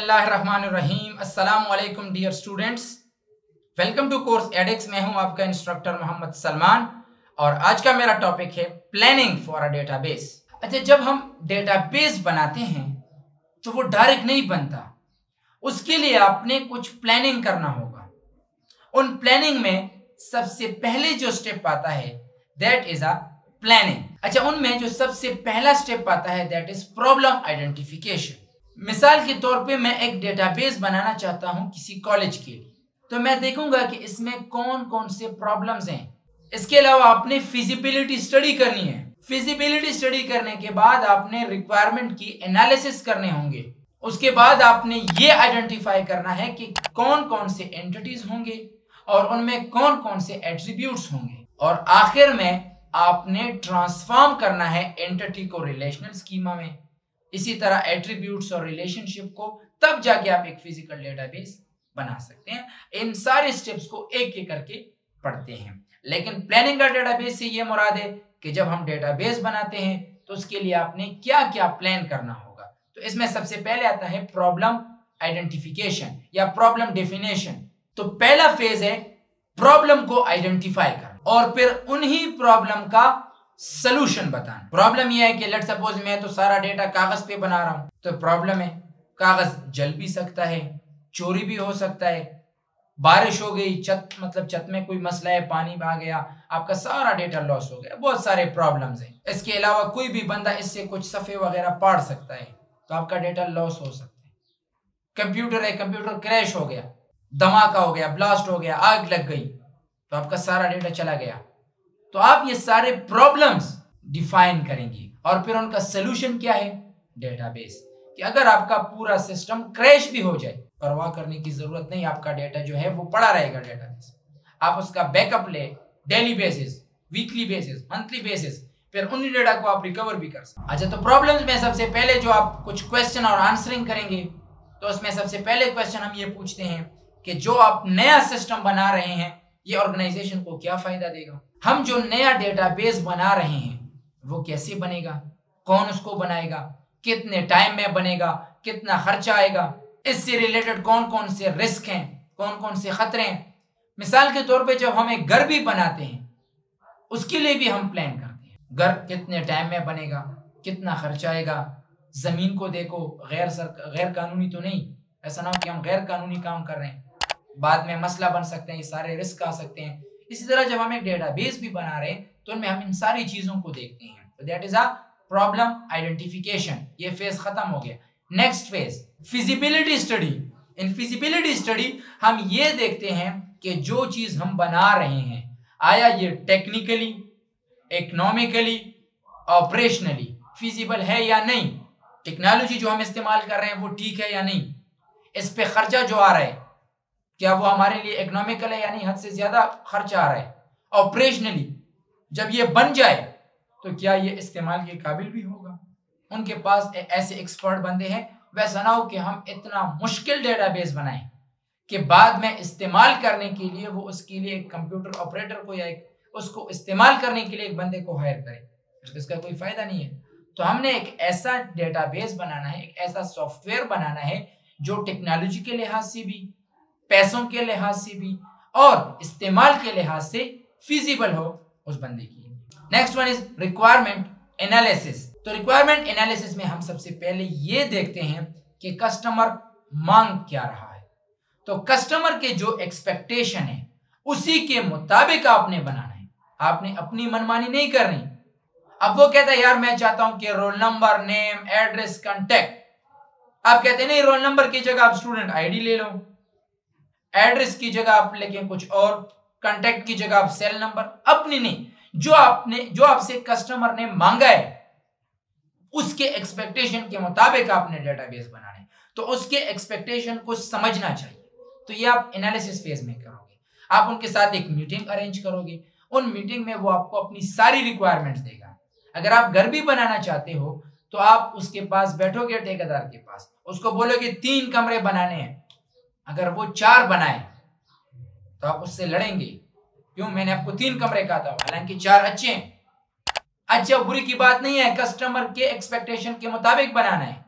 बिस्मिल्लाहिर्रहमानिर्रहीम। अस्सलामु अलैकुम dear students, welcome to Course Adix. मैं हूं आपका इंस्ट्रक्टर मोहम्मद सलमान और आज का मेरा टॉपिक है प्लानिंग फॉर अ डेटाबेस। अच्छा, जब हम डेटाबेस बनाते हैं तो वो डायरेक्ट नहीं बनता, उसके लिए आपने कुछ प्लानिंग करना होगा। उन प्लानिंग में सबसे पहले जो स्टेप आता है दैट इज अ प्लानिंग। अच्छा, उनमें जो सबसे पहला स्टेप आता है दैट इज प्रॉब्लम आइडेंटिफिकेशन। मिसाल के तौर पे मैं एक डेटाबेस बनाना चाहता हूं किसी कॉलेज के लिए, तो मैं देखूंगा कि इसमें कौन कौन से प्रॉब्लम्स हैं। इसके अलावा आपने फिजिबिलिटी स्टडी करनी है। फिजिबिलिटी स्टडी करने के बाद आपने रिक्वायरमेंट की एनालिसिस करने होंगे। उसके बाद आपने ये आइडेंटिफाई करना है कि कौन कौन से एंटिटीज होंगे और उनमें कौन कौन से एट्रीब्यूट्स होंगे, और आखिर में आपने ट्रांसफॉर्म करना है एंटिटी को रिलेशनल स्कीमा में, इसी तरह एट्रीब्यूट्स और रिलेशनशिप को, तब जाके आप एक फिजिकल डेटाबेस बना सकते हैं। इन सारे स्टेप्स को एक एक करके पढ़ते हैं, लेकिन प्लानिंग का डेटाबेस से ये मुराद है कि जब हम डेटाबेस बनाते हैं तो उसके लिए आपने क्या क्या प्लान करना होगा। तो इसमें सबसे पहले आता है प्रॉब्लम आइडेंटिफिकेशन या प्रॉब्लम डेफिनेशन। तो पहला फेज है प्रॉब्लम को आइडेंटिफाई करना और फिर उन्हीं प्रॉब्लम का सॉल्यूशन बताना। प्रॉब्लम यह है कि लेट सपोज मैं तो सारा डेटा कागज पे बना रहा हूं, तो प्रॉब्लम है कागज जल भी सकता है, चोरी भी हो सकता है, बारिश हो गई, छत में कोई मसला है, पानी आ गया, आपका सारा डेटा लॉस हो गया। बहुत सारे प्रॉब्लम्स हैं। इसके अलावा कोई भी बंदा इससे कुछ सफ़े वगैरह पढ़ सकता है तो आपका डेटा लॉस हो सकता है। कंप्यूटर है, कंप्यूटर क्रैश हो गया, धमाका हो गया, ब्लास्ट हो गया, आग लग गई, तो आपका सारा डेटा चला गया। तो आप ये सारे प्रॉब्लम्स डिफाइन करेंगे और फिर उनका सलूशन क्या है, डेटाबेस। कि अगर आपका पूरा सिस्टम क्रैश भी हो जाए, परवाह करने की जरूरत नहीं, आपका डेटा जो है वो पड़ा रहेगा डेटाबेस। आप उसका बैकअप ले daily basis, weekly basis, monthly basis, फिर उन्हीं डेटा को आप रिकवर भी कर सकते। अच्छा, तो प्रॉब्लम्स में सबसे पहले जो आप कुछ क्वेश्चन और आंसरिंग करेंगे, तो उसमें सबसे पहले क्वेश्चन हम ये पूछते हैं कि जो आप नया सिस्टम बना रहे हैं ये ऑर्गेनाइजेशन को क्या फायदा देगा। हम जो नया डेटाबेस बना रहे हैं वो कैसे बनेगा, कौन उसको बनाएगा, कितने टाइम में बनेगा, कितना खर्चा आएगा, इससे रिलेटेड कौन कौन से रिस्क हैं, कौन कौन से खतरे हैं। मिसाल के तौर पे जब हम एक घर भी बनाते हैं उसके लिए भी हम प्लान करते हैं, घर कितने टाइम में बनेगा, कितना खर्चा आएगा, जमीन को देखो, गैर कानूनी तो नहीं, ऐसा ना हो कि हम गैर कानूनी काम कर रहे हैं, बाद में मसला बन सकते हैं, ये सारे रिस्क आ सकते हैं। इसी तरह जब हम एक डेटाबेस भी बना रहे हैं तो उनमें हम इन सारी चीजों को देखते हैं। तो that is a problem identification. ये फेज खत्म हो गया। Next phase feasibility study. In feasibility study हम ये देखते हैं कि जो चीज हम बना रहे हैं आया ये टेक्निकली, इकोनॉमिकली, ऑपरेशनली फिजिबल है या नहीं, टेक्नोलॉजी जो हम इस्तेमाल कर रहे हैं वो ठीक है या नहीं, इस पे खर्चा जो आ रहा है क्या वो हमारे लिए इकोनॉमिकल है या नहीं, हद से ज्यादा खर्चा आ रहा है, ऑपरेशनली जब ये बन जाए तो क्या ये इस्तेमाल के काबिल भी होगा। उनके पास ऐसे एक्सपर्ट बंदे हैं। वैसा ना हो कि हम इतना मुश्किल डेटाबेस बनाएं कि बाद में इस्तेमाल करने के लिए वो उसके लिए एक कंप्यूटर ऑपरेटर को या उसको इस्तेमाल करने के लिए एक बंदे को हायर करें, तो इसका कोई फायदा नहीं है। तो हमने एक ऐसा डेटाबेस बनाना है, एक ऐसा सॉफ्टवेयर बनाना है जो टेक्नोलॉजी के लिहाज से भी, पैसों के लिहाज से भी और इस्तेमाल के लिहाज से फिजिबल हो उस बंदे की। Next one is requirement analysis. तो रिक्वायरमेंट एनालिसिस में हम सबसे पहले ये देखते हैं कि कस्टमर मांग क्या रहा है। तो कस्टमर के जो एक्सपेक्टेशन है उसी के मुताबिक आपने बनाना है, आपने अपनी मनमानी नहीं करनी। अब वो कहता है यार मैं चाहता हूं कि roll number, name, address, contact, आप कहते हैं नहीं, रोल नंबर की जगह आप स्टूडेंट आईडी ले लो, एड्रेस की जगह आप लेके कुछ और, कांटेक्ट की जगह आप सेल नंबर, अपनी नहीं, जो आपसे कस्टमर ने मांगा है उसके एक्सपेक्टेशन के मुताबिक आपने डेटाबेस बनाना है। तो उसके एक्सपेक्टेशन को समझना चाहिए। तो ये आप एनालिसिस फेज में करोगे। आप उनके साथ एक मीटिंग अरेंज करोगे, उन मीटिंग में वो आपको अपनी सारी रिक्वायरमेंट्स देगा। अगर आप घर भी बनाना चाहते हो तो आप उसके पास बैठोगे, ठेकेदार के पास, उसको बोलोगे 3 कमरे बनाने हैं, अगर वो 4 बनाए तो आप उससे लड़ेंगे, क्यों, मैंने आपको 3 कमरे कहा था, हालांकि 4 अच्छे हैं। अच्छा, बुरी की बात नहीं है, कस्टमर के एक्सपेक्टेशन के मुताबिक बनाना है।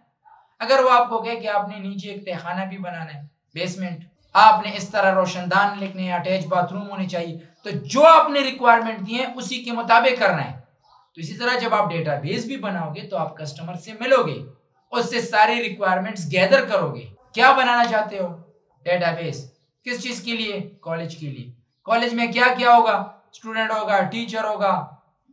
अगर वो आपको कहे कि आपने नीचे एक तहखाना भी बनाना है, बेसमेंट, आपने इस तरह रोशनदान लिखने हैं, अटैच बाथरूम होने चाहिए, तो जो आपने रिक्वायरमेंट दी है उसी के मुताबिक करना है। तो इसी तरह जब आप डेटाबेस भी बनाओगे तो आप कस्टमर से मिलोगे, उससे सारे रिक्वायरमेंट्स गैदर करोगे। क्या बनाना चाहते हो? डेटाबेस। किस चीज के लिए? कॉलेज के लिए। कॉलेज में क्या क्या होगा? स्टूडेंट होगा, टीचर होगा,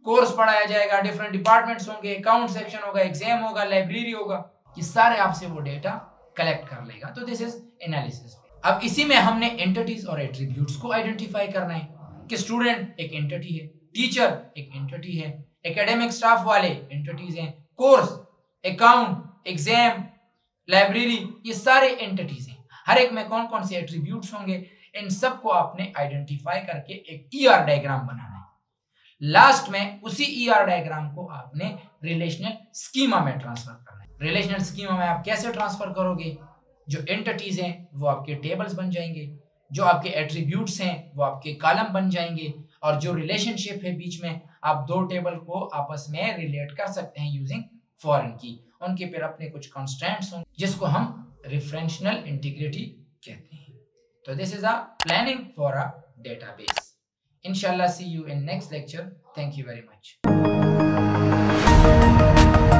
कोर्स पढ़ाया जाएगा, डिफरेंट डिपार्टमेंट्स होंगे, अकाउंट सेक्शन होगा, एग्जाम होगा, लाइब्रेरी होगा, ये सारे आपसे वो डेटा कलेक्ट कर लेगा। तो दिस इज एनालिसिस। अब इसी में हमने एंटिटीज और एट्रीब्यूट्स को आइडेंटिफाई करना है कि स्टूडेंट एक एंटिटी है, टीचर एक एंटिटी है, एकेडमिक स्टाफ वाले एंटिटीज हैं, कोर्स, अकाउंट, एग्जाम, लाइब्रेरी, ये सारे एंटिटीज हैं। हर एक में कौन कौन से एट्रीब्यूट्स होंगे, इन सबको आपने आइडेंटिफाई करके एक ईआर डायग्राम बनाना है। लास्ट में उसी ईआर डायग्राम को आपने रिलेशनल स्कीमा में ट्रांसफर करना है। रिलेशनल स्कीमा में आप कैसे ट्रांसफर करोगे? जो एंटिटीज हैं वो आपके टेबल्स बन जाएंगे, जो आपके एट्रीब्यूट्स हैं वो आपके कॉलम बन जाएंगे, और जो रिलेशनशिप है बीच में, आप दो टेबल को आपस में रिलेट कर सकते हैं यूजिंग फॉरेन की। उनके फिर अपने कुछ कंस्ट्रेंट्स होंगे जिसको हम रेफरेंशियल इंटीग्रिटी कहते हैं। तो this is a planning for a database. इंशाल्लाह see you in next lecture. Thank you very much.